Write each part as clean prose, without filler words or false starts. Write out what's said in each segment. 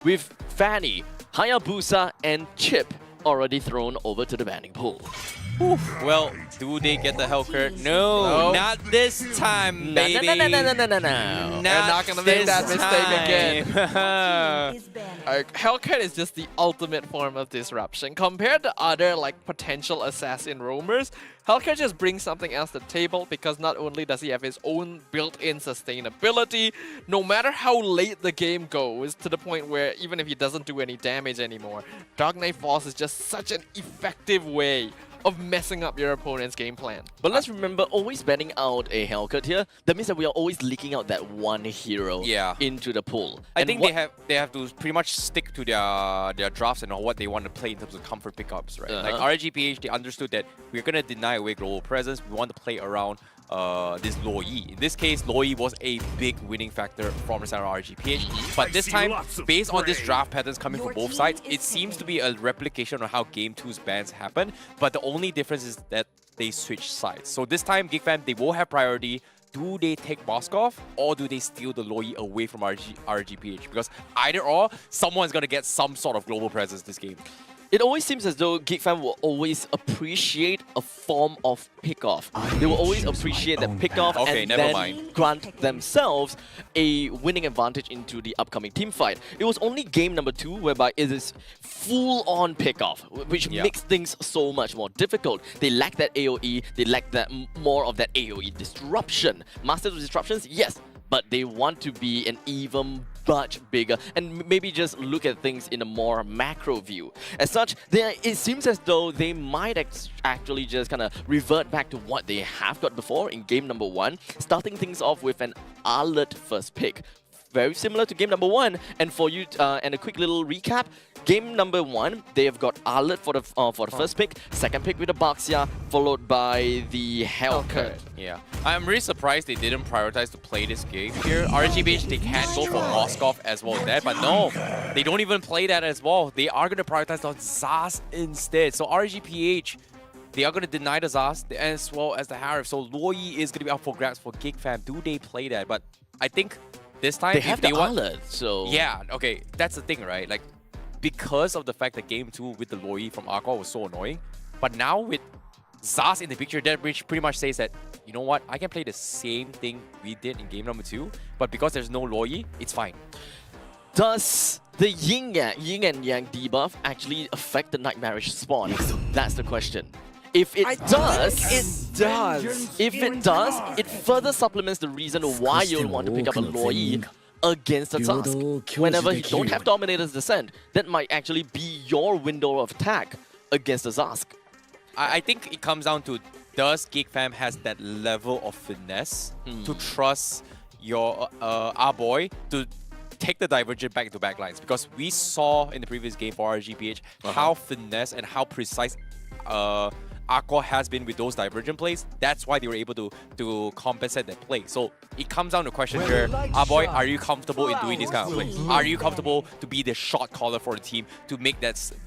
with Fanny, Hayabusa, and Chip already thrown over to the banning pool. Well, do they get the Hellcat? No, not this time, baby. No. Not gonna make that mistake again. again. Hellcat is just the ultimate form of disruption. Compared to other potential assassin roamers, Hellcat just brings something else to the table because not only does he have his own built-in sustainability, no matter how late the game goes, to the point where even if he doesn't do any damage anymore, Dark Knight Force is just such an effective way of messing up your opponent's game plan. But let's remember, always banning out a Hellcat here, that means that we are always leaking out that one hero into the pool. I think they have to pretty much stick to their drafts and what they want to play in terms of comfort pickups, right? Like RSGPH, they understood that we're gonna deny away global presence. We want to play around this Lo Yi. In this case, Lo Yi was a big winning factor from the side of RSGPH. But this time, based on this draft patterns coming from both sides, it seems to be a replication of how Game 2's bans happened. But the only difference is that they switch sides. So this time, GEEK fam, they will have priority. Do they take Moskov or do they steal the Lo Yi away from RSGPH? Because either or, someone's going to get some sort of global presence this game. It always seems as though GEEK fam will always appreciate a form of pick-off. They will always appreciate that pick-off and then grant themselves a winning advantage into the upcoming team fight. It was only game number 2 whereby it is full-on pick-off, which makes things so much more difficult. They lack that AoE, they lack that more of that AoE disruption. Masters of Disruptions, yes, but they want to be an even much bigger and maybe just look at things in a more macro view. As such, it seems as though they might actually just kind of revert back to what they have got before in game number 1, starting things off with an alert first pick. Very similar to game number 1, and for you, and a quick little recap. Game number 1, they have got Arlet for the first pick, second pick with the Baxia, followed by the Hellcat. Yeah, I'm really surprised they didn't prioritize to play this game here. RSGPH, they can go for Moskov as well as that, but no, they don't even play that as well. They are going to prioritize on Zaz instead. So RSGPH, they are going to deny the Zaz as well as the Harif. So Lo Yi is going to be up for grabs for GEEK fam. Do they play that? But I think this time they have the Arlet, so yeah, okay, that's the thing, right? Like, because of the fact that game 2 with the Lo Yi from Aqua was so annoying, but now with Zaz in the picture, that pretty much says that, you know what, I can play the same thing we did in game number 2, but because there's no Lo Yi, it's fine. Does the yin and yang debuff actually affect the Nightmarish spawn? That's the question. If it does, it does. If it does, it further supplements the reason why you'll want to pick up a Lo Yi against a task. Whenever you don't have Dominator's Descent, that might actually be your window of attack against the Zask. I think it comes down to, does GEEK fam has that level of finesse to trust your our boy to take the Divergent back to backlines? Because we saw in the previous game for RSGPH how finesse and how precise Aqua has been with those Divergent plays. That's why they were able to compensate that play. So it comes down to the question here, our boy, are you comfortable in doing this kind of plays? Are you comfortable to be the shot caller for the team to make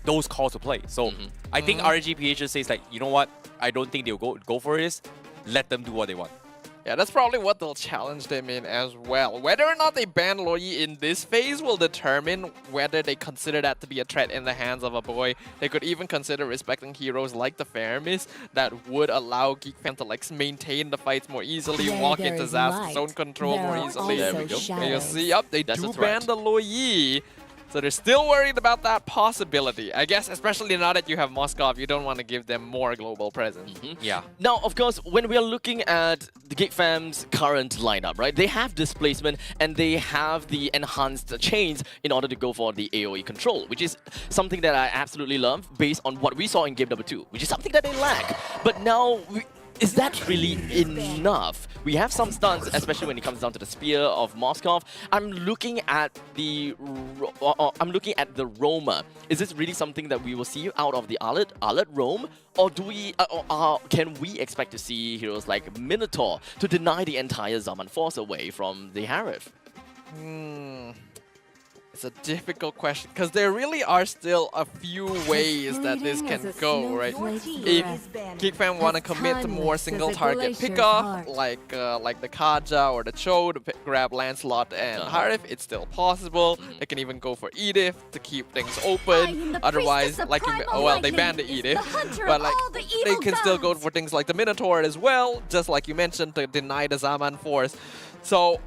those calls to play? So I think RSGPH just says like, you know what, I don't think they'll go for this. Let them do what they want. Yeah, that's probably what they'll challenge them in as well. Whether or not they ban Lo Yi in this phase will determine whether they consider that to be a threat in the hands of a boy. They could even consider respecting heroes like the Faramis that would allow GEEK fam to maintain the fights more easily, walk into Zaz's zone control more easily. There we go. And you'll see, they do ban the Lo Yi. So they're still worried about that possibility. I guess, especially now that you have Moskov, you don't want to give them more global presence. Yeah. Now, of course, when we are looking at the GEEK fam's current lineup, right, they have displacement and they have the enhanced chains in order to go for the AoE control, which is something that I absolutely love based on what we saw in game number 2, which is something that they lack. But now, is that really enough? We have some stuns, especially when it comes down to the Spear of Moskov. I'm looking at the Roma. Is this really something that we will see out of the Arlet Rome? Or do we, can we expect to see heroes like Minotaur to deny the entire Zaman Force away from the Harif? It's a difficult question because there really are still a few ways that this can go, right? If Geek Fam want to commit to more single target pickoff, like the Kaja or the Cho to grab Lancelot and Harif, it's still possible. They can even go for Edith to keep things open. Otherwise, like they banned the Edith, but like they can still go for things like the Minotaur as well, just like you mentioned, to deny the Zaman Force. So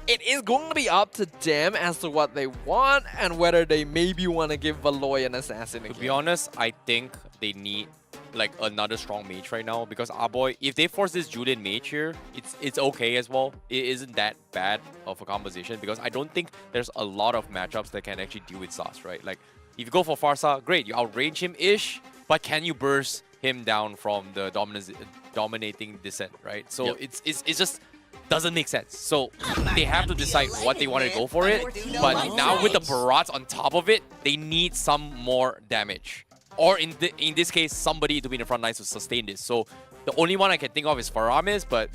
it is going to be up to them as to what they want and whether they maybe want to give Valoy an assassin again. To be honest, I think they need like another strong mage right now, because our boy, if they force this Julian mage here, it's okay as well. It isn't that bad of a composition, because I don't think there's a lot of matchups that can actually deal with Zas, right? Like if you go for Farsa, great, you outrange him-ish, but can you burst him down from the dominating descent, right? So it's just doesn't make sense. So they have to decide what they want to go for it. But now with the Barats on top of it, they need some more damage. Or in this case, somebody to be in the front lines to sustain this. So the only one I can think of is Faramis, but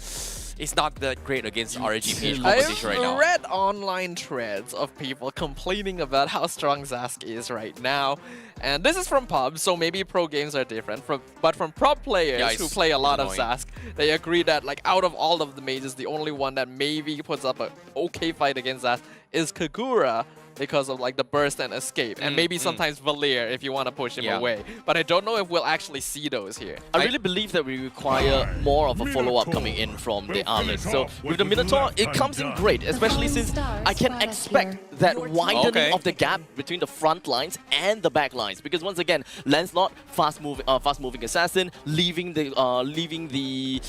it's not that great against RSGPH composition right now. I've read online threads of people complaining about how strong Zask is right now. And this is from pubs, so maybe pro games are different. But from prop players who play a lot of Zask, they agree that like out of all of the mages, the only one that maybe puts up an okay fight against Zask is Kagura, because of like the burst and escape, and maybe sometimes Valir if you want to push him away. But I don't know if we'll actually see those here. I really believe that we require more of a follow-up coming in from the Arlet. So with the Minotaur, it comes in great, especially since I can expect that widening of the gap between the front lines and the back lines. Because once again, Lancelot, fast-moving assassin, leaving the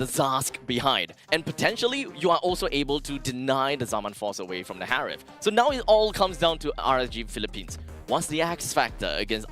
Zask behind, and potentially you are also able to deny the Zaman Force away from the Harif. So now it all comes down to RSG Philippines. What's the X factor against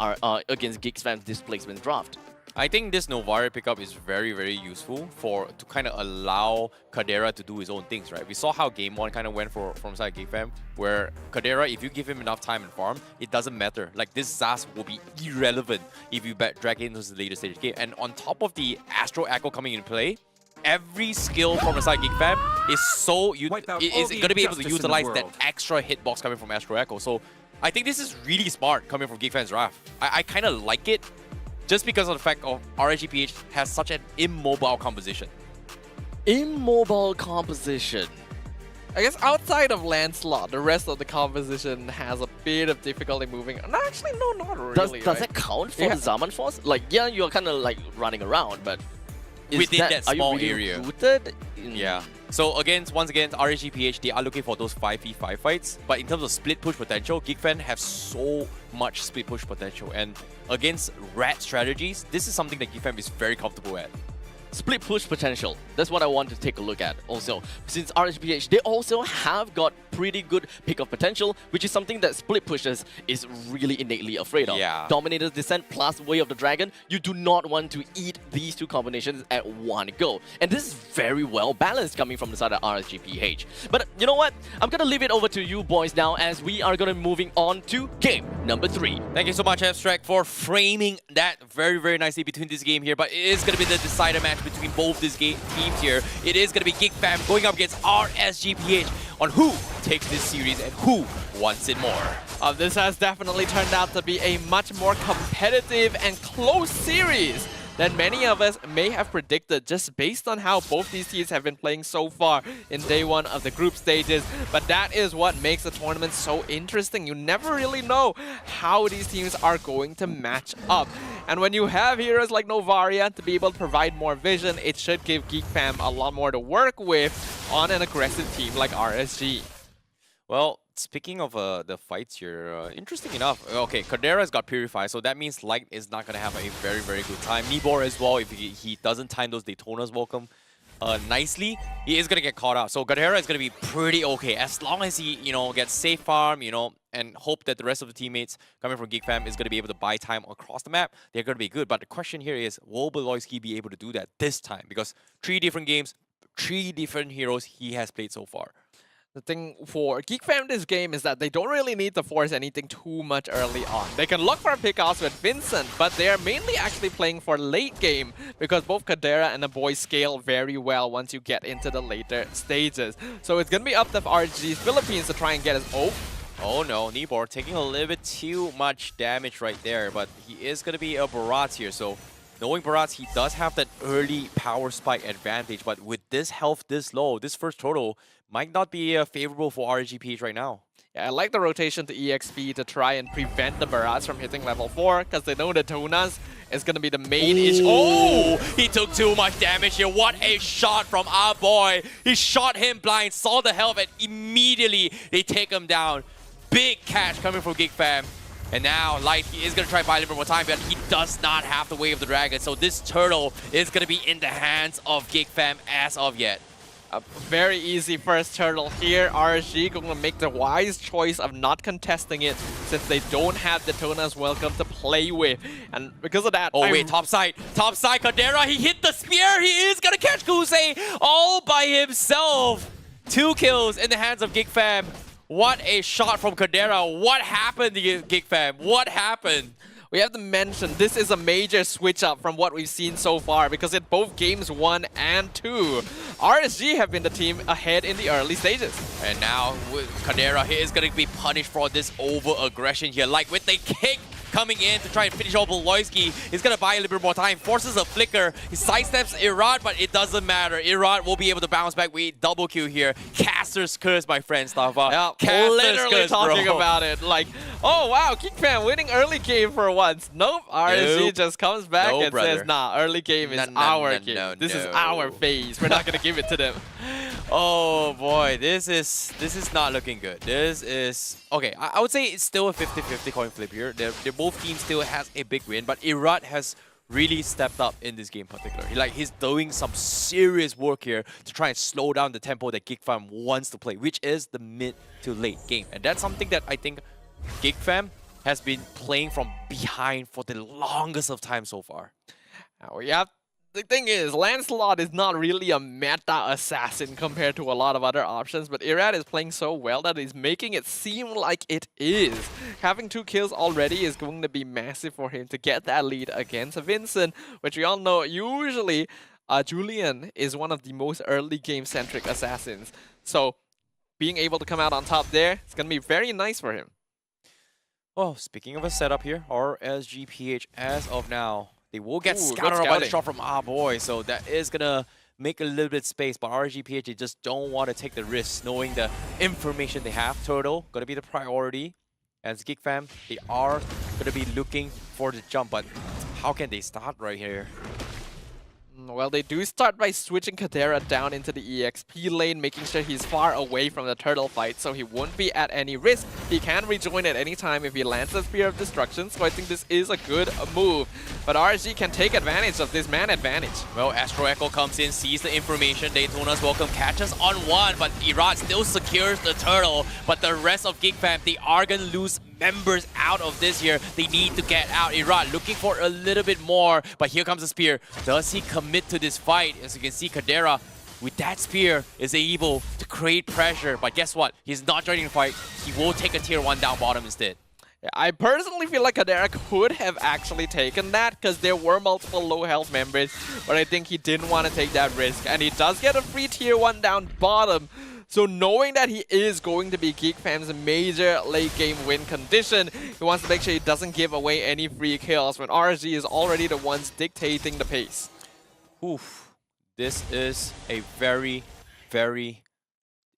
Geek Fam's displacement draft? I think this Novari pickup is very, very useful to kind of allow Kadera to do his own things, right? We saw how game one kind of went from side Geek Fam, where Kadera, if you give him enough time and farm, it doesn't matter. Like this Zas will be irrelevant if you drag it into the later stage of the game. And on top of the Astro Echo coming into play, every skill from the side Geek Fam is going to be able to utilize that extra hitbox coming from Astro Echo. So I think this is really smart coming from Geek Fam's draft. I kind of like it just because of the fact of RSGPH has such an immobile composition. Immobile composition. I guess outside of Lancelot, the rest of the composition has a bit of difficulty moving. No, actually, no, not really. Does that count for the Zaman Force? Like, yeah, you're kind of like running around, but within that small area. Rooted? Yeah. So once again, RSGPH, they are looking for those 5v5 fights. But in terms of split push potential, Geek Fan have so much split push potential. And against rat strategies, this is something that Geek Fan is very comfortable at. Split push potential. That's what I want to take a look at also. Since RSGPH, they also have got pretty good pick-off potential, which is something that split pushers is really innately afraid of. Yeah. Dominator's Descent plus Way of the Dragon, you do not want to eat these two combinations at one go. And this is very well balanced coming from the side of RSGPH. But you know what? I'm going to leave it over to you boys now, as we are going to be moving on to game number 3. Thank you so much, Abstract, for framing that very, very nicely between this game here. But it is going to be the decider match between both these teams here. It is going to be Geek Fam going up against RSGPH on who takes this series and who wants it more. This has definitely turned out to be a much more competitive and close series than many of us may have predicted, just based on how both these teams have been playing so far in day one of the group stages. But that is what makes the tournament so interesting. You never really know how these teams are going to match up. And when you have heroes like Novaria to be able to provide more vision, it should give Geek Fam a lot more to work with on an aggressive team like RSG. Well, speaking of the fights here, interesting enough, okay, Kadera's got Purify, so that means Light is not going to have a very, very good time. Nibor as well, if he doesn't time those Daytona's welcome nicely, he is going to get caught out. So Kadera is going to be pretty okay, as long as he, gets safe farm, and hope that the rest of the teammates coming from Geek Fam is going to be able to buy time across the map. They're going to be good, but the question here is, will Beloyski be able to do that this time? Because 3 different games, 3 different heroes he has played so far. The thing for Geek Fam this game is that they don't really need to force anything too much early on. They can look for pickoffs with Vincent, but they are mainly actually playing for late game because both Kadera and the boys scale very well once you get into the later stages. So it's going to be up to RG's Philippines to try and get his Oh no, Nibor taking a little bit too much damage right there, but he is going to be a Barat here, so knowing Barat, he does have that early power spike advantage, but with this health this low, this first turtle might not be favorable for RSGPH right now. Yeah, I like the rotation to EXP to try and prevent the Barats from hitting level 4, because they know the Tunas is going to be the main issue. Oh, he took too much damage here. What a shot from our boy. He shot him blind, saw the health, and immediately they take him down. Big catch coming from GEEK Fam. And now Light, he is going to try to buy a little bit more time, but he does not have the Way of the Dragon. So this turtle is going to be in the hands of GEEK Fam as of yet. A very easy first turtle here. RSG going to make the wise choice of not contesting it since they don't have the Tunas welcome to play with. And because of that... Oh wait, top side, Kadera, he hit the spear. He is going to catch Kusei all by himself. 2 kills in the hands of GEEK Fam. What a shot from Kadera. What happened to GEEK Fam? What happened? We have to mention this is a major switch up from what we've seen so far because in both games 1 and 2, RSG have been the team ahead in the early stages. And now Kadera he is going to be punished for this over-aggression here. Like with the kick coming in to try and finish off Boloyski. He's going to buy a little bit more time. Forces a flicker. He sidesteps Irad, but it doesn't matter. Irad will be able to bounce back. We double Q here. Caster's Curse, my friend, Staffa. Yeah, Caster's literally curse, talking bro. about it. Like, oh wow, GEEK Fam winning early game for once. Nope, RSG Nope. just comes back and brother. says, nah, early game is our game. This is our phase. We're not going to give it to them. Oh boy, this is not looking good. This is okay. I would say it's still a 50-50 coin flip here. They're both teams still has a big win, but Irad has really stepped up in this game in particular. He's doing some serious work here to try and slow down the tempo that GEEK Fam wants to play, which is the mid to late game, and that's something that I think GEEK Fam has been playing from behind for the longest of time so far. Now, the thing is, Lancelot is not really a meta assassin compared to a lot of other options, but Irad is playing so well that he's making it seem like it is. Having 2 kills already is going to be massive for him to get that lead against Vincent, which we all know usually Julian is one of the most early game-centric assassins. So being able to come out on top there, it's going to be very nice for him. Well, speaking of a setup here, RSGPH as of now, they will get scouted by the scouting shot from our boy, so that is gonna make a little bit space. But RSGPH, they just don't want to take the risk, knowing the information they have. Turtle gonna be the priority. As GEEK Fam, they are gonna be looking for the jump, but how can they start right here? Well, they do start by switching Kadera down into the EXP lane, making sure he's far away from the turtle fight, so he won't be at any risk. He can rejoin at any time if he lands the Spear of Destruction, so I think this is a good move. But RSG can take advantage of this man advantage. Well, Astro Echo comes in, sees the information. Daytona's welcome, catches on 1, but Irad still secures the turtle. But the rest of GEEK Fam, they are gonna lose members out of this here. They need to get out. Irad looking for a little bit more, but here comes the spear. Does he commit to this fight? As you can see, Kadera with that spear is able to create pressure, but guess what? He's not joining the fight. He will take a tier 1 down bottom instead. Yeah, I personally feel like Kadera could have actually taken that because there were multiple low health members, but I think he didn't want to take that risk, and he does get a free tier 1 down bottom. So knowing that he is going to be GEEK Fam's major late game win condition, he wants to make sure he doesn't give away any free kills when RSG is already the ones dictating the pace. Oof. This is a very, very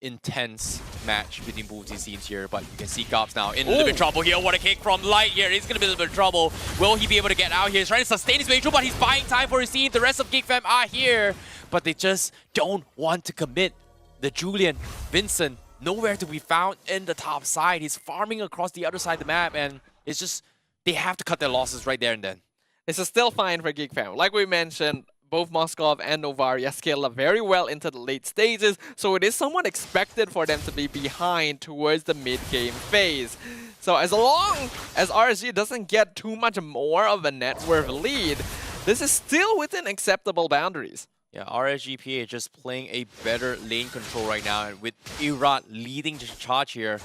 intense match between both these teams here, but you can see Gops now in a little bit of trouble here. What a kick from Light here. He's going to be a little bit of trouble. Will he be able to get out here? He's trying to sustain his way through, but he's buying time for his team. The rest of GEEK Fam are here, but they just don't want to commit. The Julian, Vincent, nowhere to be found in the top side. He's farming across the other side of the map, and it's just, they have to cut their losses right there and then. This is still fine for GEEK Fam. Like we mentioned, both Moskov and Novaria scale up very well into the late stages, so it is somewhat expected for them to be behind towards the mid-game phase. So as long as RSG doesn't get too much more of a net worth lead, this is still within acceptable boundaries. Yeah, RSGPH just playing a better lane control right now, and with Irad leading the charge here,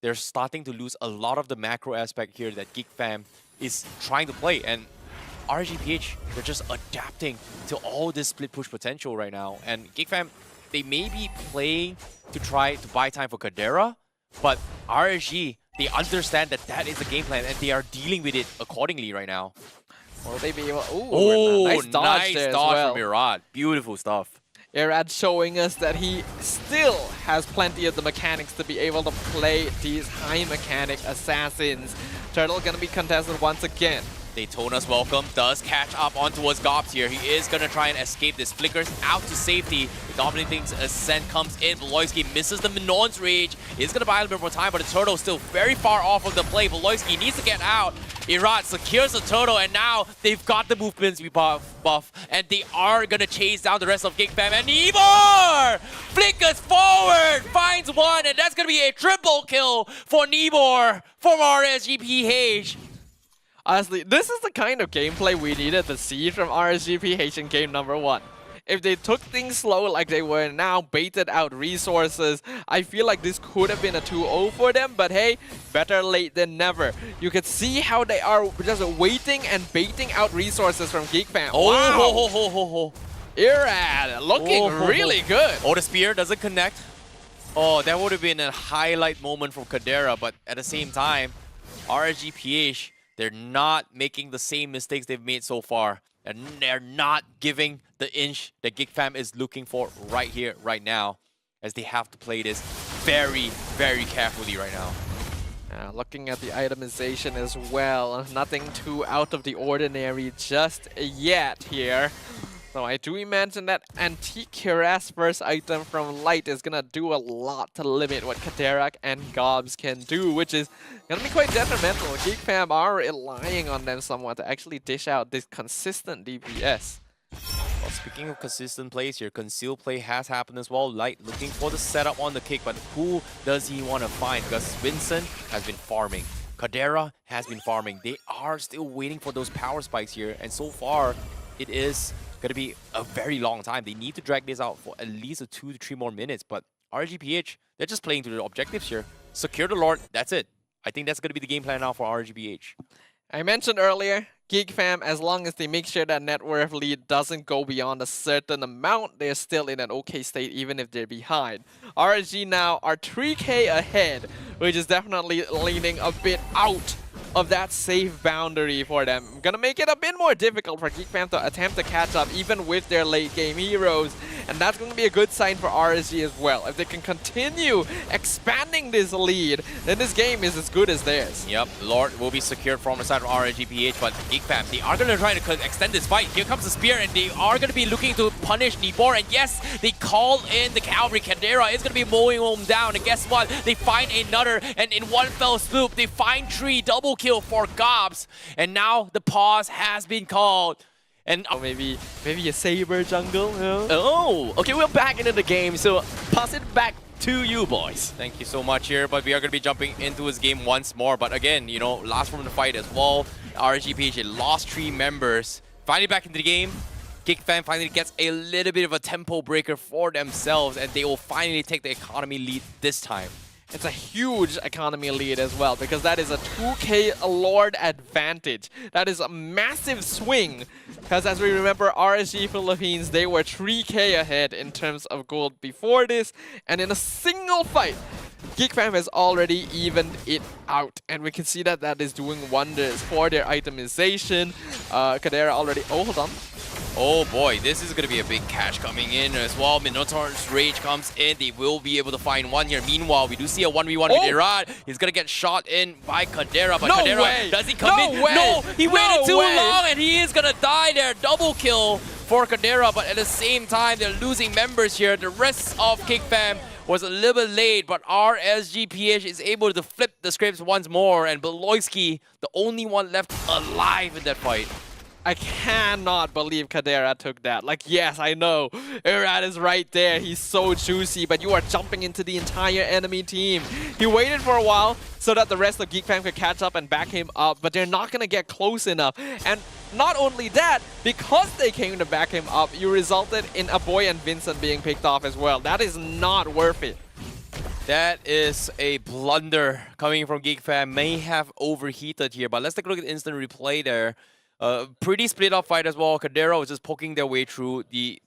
they're starting to lose a lot of the macro aspect here that GEEK Fam is trying to play, and RSGPH, they're just adapting to all this split push potential right now, and GEEK Fam, they may be playing to try to buy time for Kadera, but RSG They understand that that is the game plan, and they are dealing with it accordingly right now. Will they be able? Ooh, Oh, nice dodge there as well. from Irad. Beautiful stuff. Irad showing us that he still has plenty of the mechanics to be able to play these high mechanic assassins. Turtle gonna be contested once again. Daytona's welcome does catch up on towards Gobs here. He is going to try and escape this. Flickers out to safety. The dominating ascent comes in. Voloisky misses the Minon's rage. He's going to buy a little bit more time, but the Turtle is still very far off of the play. Voloisky needs to get out. Irad secures the Turtle, and now they've got the movements buff, and they are going to chase down the rest of GEEK Fam. And Nibor flickers forward, finds one, and that's going to be a triple kill for Nibor from RSGPH. Honestly, this is the kind of gameplay we needed to see from RSGPH in game number 1. If they took things slow like they were now, baited out resources, I feel like this could have been a 2-0 for them, but hey, better late than never. You could see how they are just waiting and baiting out resources from GEEK Fam. Oh, wow. ho, ho, ho, ho. Irad looking really good. Oh, the spear doesn't connect. Oh, that would have been a highlight moment for Kadera, but at the same time, RSGPH, they're not making the same mistakes they've made so far. And they're not giving the inch that GEEK Fam is looking for right here, right now, as they have to play this very, very carefully right now. Looking at the itemization as well, nothing too out of the ordinary just yet here. So I do imagine that Antique Cuirass first item from Light is gonna do a lot to limit what Kaderak and Gobs can do, which is gonna be quite detrimental. GEEK Fam are relying on them somewhat to actually dish out this consistent DPS. Well, speaking of consistent plays here, concealed play has happened as well. Light looking for the setup on the kick, but who does he want to find? Because Vincent has been farming. Kadera has been farming. They are still waiting for those power spikes here, and so far, it is going to be a very long time. They need to drag this out for at least 2 to 3 more minutes, but RGPH, they're just playing to their objectives here. Secure the Lord, that's it. I think that's going to be the game plan now for RGPH. I mentioned earlier, GEEK Fam, as long as they make sure that net worth lead doesn't go beyond a certain amount, they're still in an okay state even if they're behind. RSG now are 3k ahead, which is definitely leaning a bit out of that safe boundary for them. Gonna make it a bit more difficult for GEEK Fam to attempt to catch up even with their late game heroes, and that's going to be a good sign for RSG as well. If they can continue expanding this lead, then this game is as good as theirs. Yep, Lord will be secured from the side of RSGPH, but GEEK Fam, they are going to try to extend this fight. Here comes the spear, and they are going to be looking to punish Nibor, and yes, they call in the cavalry. Kadera is going to be mowing him down, and guess what? They find another, and in one fell swoop, they find 3 double kill for Gobs, and now the pause has been called. And maybe a Saber jungle, you know? Oh, okay, we're back into the game, so pass it back to you, boys. Thank you so much here, but we are going to be jumping into this game once more. But again, you know, last from the fight as well, RSGPH lost 3 members. Finally back into the game. GEEK Fam finally gets a little bit of a tempo breaker for themselves, and they will finally take the economy lead this time. It's a huge economy lead as well, because that is a 2k Lord advantage. That is a massive swing, because as we remember, RSG Philippines, they were 3k ahead in terms of gold before this, and in a single fight, GEEK Fam has already evened it out, and we can see that that is doing wonders for their itemization. Kadera already... Oh, hold on. Oh boy, this is going to be a big catch coming in as well. Minotaur's Rage comes in. They will be able to find one here. Meanwhile, we do see a 1v1 with Irad. He's going to get shot in by Kadera. But Kadera, does he commit? No, he waited too long and he is going to die there. Double kill for Kadera. But at the same time, they're losing members here. The rest of GEEK Fam was a little bit late, but RSGPH is able to flip the scripts once more. And Beloyski, the only one left alive in that fight. I cannot believe Kadera took that. Like, yes, I know. Irad is right there. He's so juicy, but you are jumping into the entire enemy team. He waited for a while so that the rest of GEEK Fam could catch up and back him up, but they're not going to get close enough. And not only that, because they came to back him up, you resulted in Aboy and Vincent being picked off as well. That is not worth it. That is a blunder coming from GEEK Fam. May have overheated here, but let's take a look at instant replay there. Pretty split up fight as well. Kadera was just poking their way through the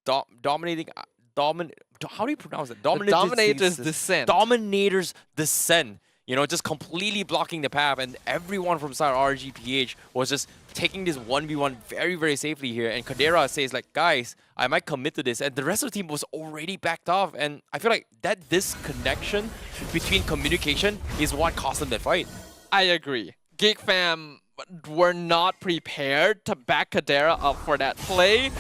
dominating how do you pronounce it? Dominator's Descent. Dominator's Descent. you know, just completely blocking the path, and everyone from side RSGPH was just taking this 1v1 very, very safely here. And Kadera says like, guys, I might commit to this, and the rest of the team was already backed off. And I feel like that disconnection between communication is what cost them that fight. I agree. GEEK fam were not prepared to back Kadera up for that play.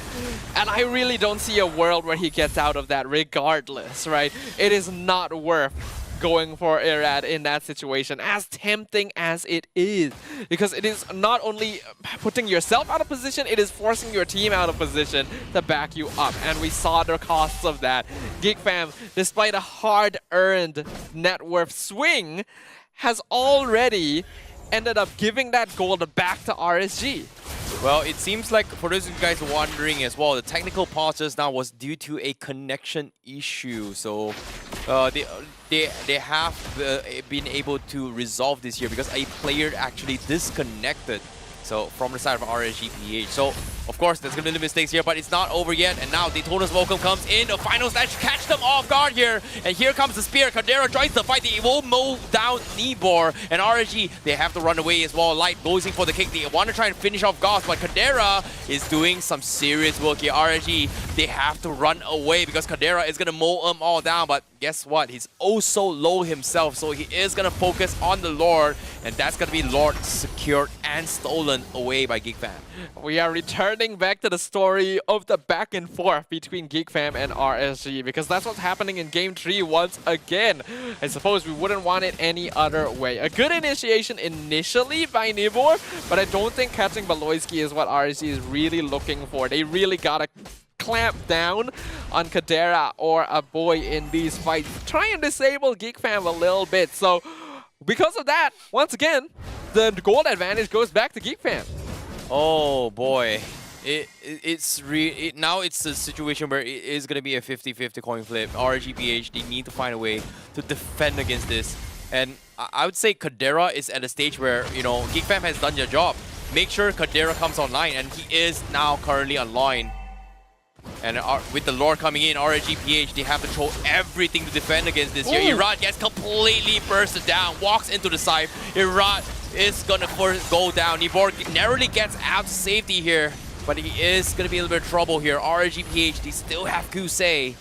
And I really don't see a world where he gets out of that regardless, right? It is not worth going for Irad in that situation, as tempting as it is. Because it is not only putting yourself out of position, it is forcing your team out of position to back you up. And we saw the costs of that. GEEK fam, despite a hard-earned net worth swing, has already ended up giving that gold back to RSG. Well, it seems like, for those of you guys wondering as well, the technical pause just now was due to a connection issue. So they have been able to resolve this here because a player actually disconnected. So from the side of RSGPH. So of course there's gonna be mistakes here, but it's not over yet. And now Daytona's Welcome comes in. The final snatch catch them off guard here. And here comes the spear. Kadera joins the fight. They will mow down Nibor. And RSG, they have to run away as well. Light goes in for the kick. They want to try and finish off Goss, but Kadera is doing some serious work here. RSG, they have to run away because Kadera is gonna mow them all down. But guess what? He's oh so low himself. So he is gonna focus on the Lord. And that's gonna be Lord secured and stolen away by GEEK fam. We are returning back to the story of the back and forth between GEEK fam and RSG, because that's what's happening in Game 3 once again. I suppose we wouldn't want it any other way. A good initiation initially by Nibor, but I don't think catching Baloyski is what RSG is really looking for. They really gotta clamp down on Kadera or a boy in these fights. Try and disable GEEK fam a little bit. So because of that, once again, the gold advantage goes back to GEEK fam. Oh boy, now it's a situation where it is gonna be a 50-50 coin flip. RSGPH, they need to find a way to defend against this, and I would say Kadera is at a stage where, you know, GEEK fam has done their job. Make sure Kadera comes online, and he is now currently online. And with the Lord coming in, RSGPH, they have to throw everything to defend against this here. Irad gets completely bursted down, walks into the side. Irad is gonna first go down. Nibor narrowly gets out to safety here, but he is gonna be a little bit of trouble here. RSGPH, they still have Kusei.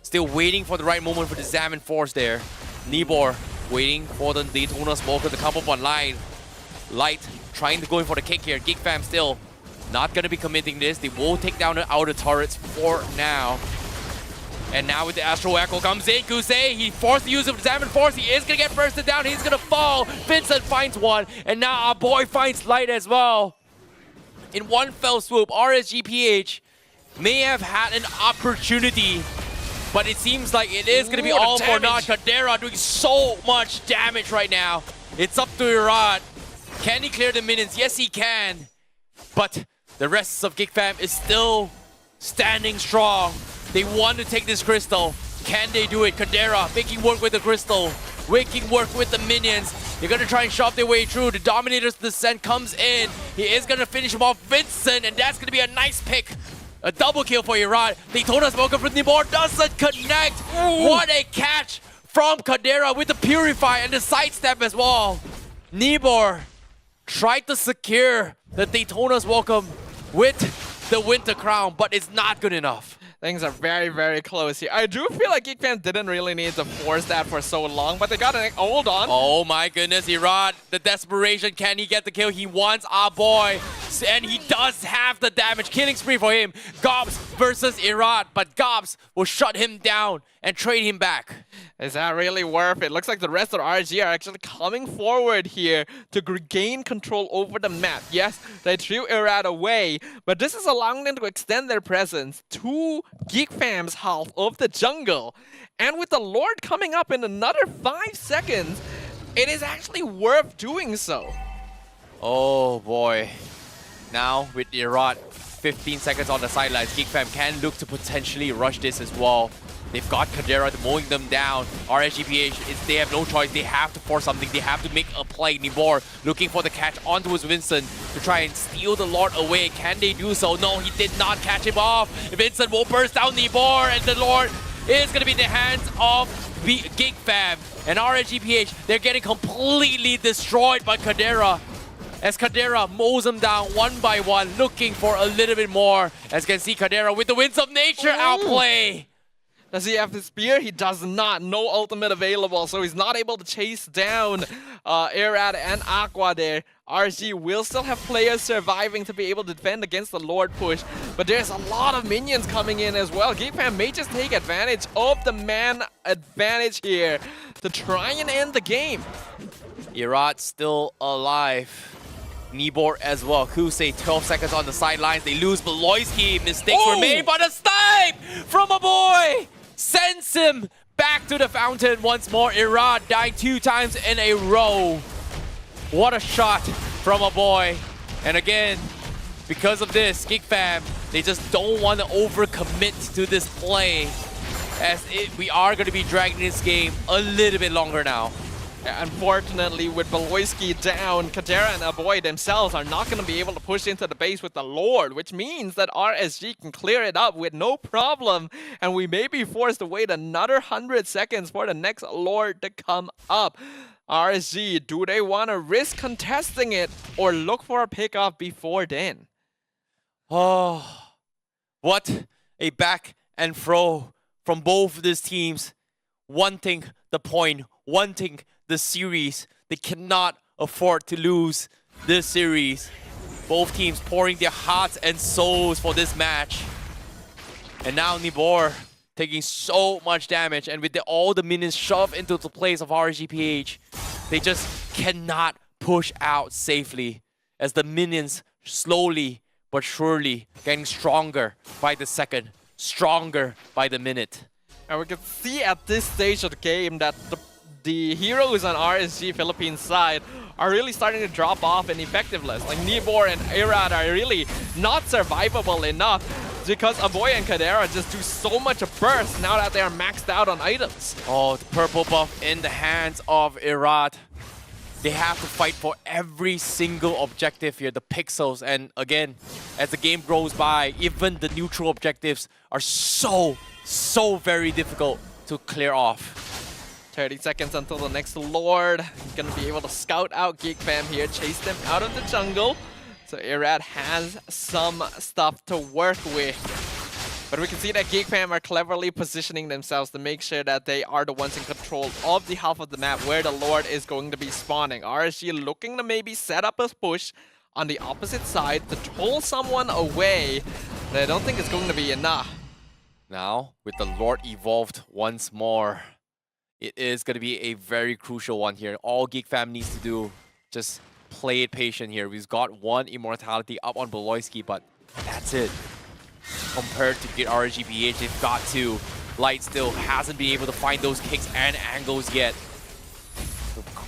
Still waiting for the right moment for the Zaman Force there. Nibor waiting for the Daytona Smoker to come up online. Light trying to go in for the kick here. GEEK fam still not gonna be committing this. They will take down the outer turrets for now. And now with the Astro Echo comes in, Kusei, he forced the use of Zaman Force. He is gonna get bursted down. He's gonna fall. Vincent finds one, and now our boy finds Light as well. In one fell swoop, RSGPH may have had an opportunity, but it seems like it is gonna be all for naught. Kadera doing so much damage right now. It's up to Irad. Can he clear the minions? Yes, he can. But the rest of GEEK fam is still standing strong. They want to take this crystal. Can they do it? Kadera making work with the crystal, making work with the minions. They're gonna try and shove their way through. The Dominator's Descent comes in. He is gonna finish him off, Vincent, and that's gonna be a nice pick. A double kill for Irad. Daytona's Smoker from Nibor doesn't connect. What a catch from Kadera with the Purify and the sidestep as well. Nibor tried to secure the Daytona's Welcome with the Winter Crown, but it's not good enough. Things are very, very close here. I do feel like GEEK fam didn't really need to force that for so long, but they got to hold on. Oh my goodness, Irad, the desperation. Can he get the kill? He wants our boy, and he does have the damage. Killing spree for him. Gobs versus Irad, but Gobs will shut him down and trade him back. Is that really worth it? Looks like the rest of RSG are actually coming forward here to gain control over the map. Yes, they threw Irad away, but this is allowing them to extend their presence to GEEK fam's half of the jungle. And with the Lord coming up in another 5 seconds, it is actually worth doing so. Oh boy. Now with Irad, 15 seconds on the sidelines, GEEK fam can look to potentially rush this as well. They've got Kadera mowing them down. RSGPH, they have no choice. They have to force something. They have to make a play. Nibor looking for the catch onto his Vincent to try and steal the Lord away. Can they do so? No, he did not catch him off. Vincent will burst down Nibor, and the Lord is going to be in the hands of GEEK fam. And RSGPH, they're getting completely destroyed by Kadera. As Kadera mows them down one by one, looking for a little bit more. As you can see, Kadera with the winds of nature outplay. Does he have his spear? He does not. No ultimate available, so he's not able to chase down Irad and Aqua there. RSG will still have players surviving to be able to defend against the Lord push, but there's a lot of minions coming in as well. GEEK fam may just take advantage of the man advantage here to try and end the game. Irad still alive. Nibor as well. Kusei 12 seconds on the sidelines. They lose Beloyski. Mistakes were made, but a snipe from a boy sends him back to the fountain once more. Irad dying 2 times in a row. What a shot from a boy. And again, because of this, GEEK fam, they just don't want to overcommit to this play, as we are going to be dragging this game a little bit longer now. Unfortunately, with Beloyski down, Kadera and Aboy themselves are not going to be able to push into the base with the Lord, which means that RSG can clear it up with no problem, and we may be forced to wait another 100 seconds for the next Lord to come up. RSG, do they want to risk contesting it or look for a pickoff before then? Oh, what a back and throw from both of these teams. Wanting the point, wanting the series. They cannot afford to lose this series. Both teams pouring their hearts and souls for this match. And now Nibor taking so much damage, and with all the minions shoved into the place of RSGPH, they just cannot push out safely, as the minions slowly but surely getting stronger by the second, stronger by the minute. And we can see at this stage of the game that the heroes on RSG Philippines side are really starting to drop off in effectiveness. Like Nibor and Irad are really not survivable enough because Aboy and Kadera just do so much burst now that they are maxed out on items. Oh, the purple buff in the hands of Irad. They have to fight for every single objective here, the pixels. And again, as the game goes by, even the neutral objectives are so very difficult to clear off. 30 seconds until the next Lord. He's gonna be able to scout out GEEK fam here, chase them out of the jungle. So Irad has some stuff to work with. But we can see that GEEK fam are cleverly positioning themselves to make sure that they are the ones in control of the half of the map where the Lord is going to be spawning. RSG looking to maybe set up a push on the opposite side to troll someone away. But I don't think it's going to be enough. Now, with the Lord evolved once more, it is going to be a very crucial one here. All GEEK fam needs to do, just play it patient here. We've got one immortality up on Beloyski, but that's it. Compared to get RSGPH, they've got to. Light still hasn't been able to find those kicks and angles yet.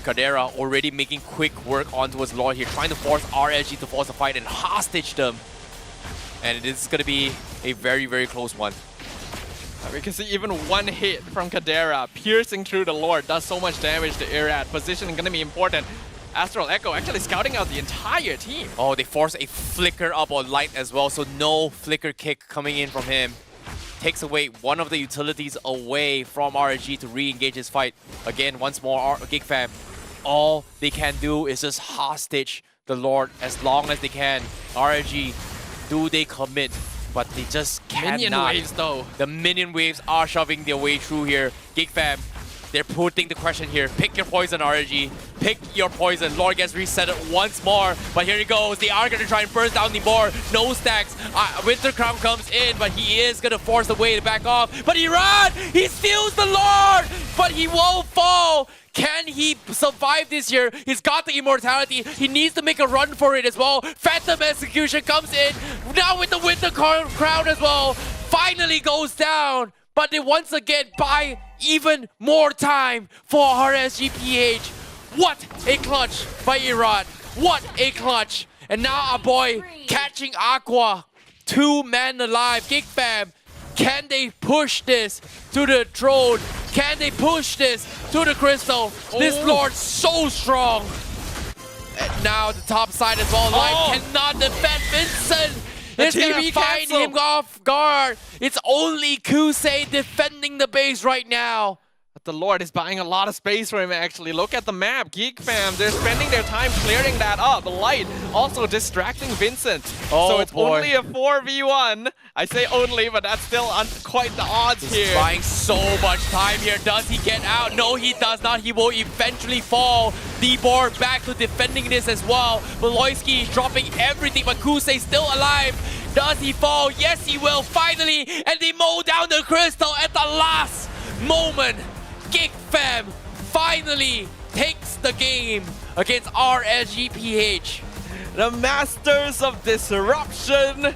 Kadera already making quick work onto his Lord here, trying to force RSG to force a fight and hostage them. And it is going to be a very close one. We can see even one hit from Kadera piercing through the Lord does so much damage to Irad. Positioning going to be important. Astral Echo actually scouting out the entire team. Oh, they force a flicker up on Light as well, so no flicker kick coming in from him. Takes away one of the utilities away from RSG to re-engage his fight. Again, once more, GEEK fam, all they can do is just hostage the Lord as long as they can. RSG, do they commit? But they just cannot. Minion waves though. The minion waves are shoving their way through here. GEEK fam, they're putting the question here. Pick your poison, RSG. Pick your poison. Lord gets reset it once more. But here he goes. They are going to try and burst down Nibor. No stacks. Winter Crown comes in, but he is going to force the way to back off. But he runs. He steals the Lord. But he won't fall. Can he survive this year? He's got the immortality. He needs to make a run for it as well. Phantom Execution comes in. Now with the Winter Crown as well. Finally goes down. But they once again buy even more time for RSGPH. What a clutch by Irad. What a clutch. And now our boy catching Aqua. 2 men alive. GEEK fam. Can they push this to the throne? Can they push this to the crystal? This Lord so strong. And now the top side as well. Light cannot defend Vincent. It's gonna TV find cancel. him off guard. It's only Kusei defending the base right now. But the Lord is buying a lot of space for him, actually. Look at the map. Geek fam, they're spending their time clearing that up. The light also distracting Vincent. Oh, so it's boy. only a 4v1. I say only, but that's still quite the odds He's here. buying so much time here. Does he get out? No, he does not. He will eventually fall. D-Board back to defending this as well. Maloyski dropping everything, but Kusei still alive. Does he fall? Yes, he will. Finally, and they mow down the crystal at the last moment. GEEK fam finally takes the game against RSGPH. The Masters of Disruption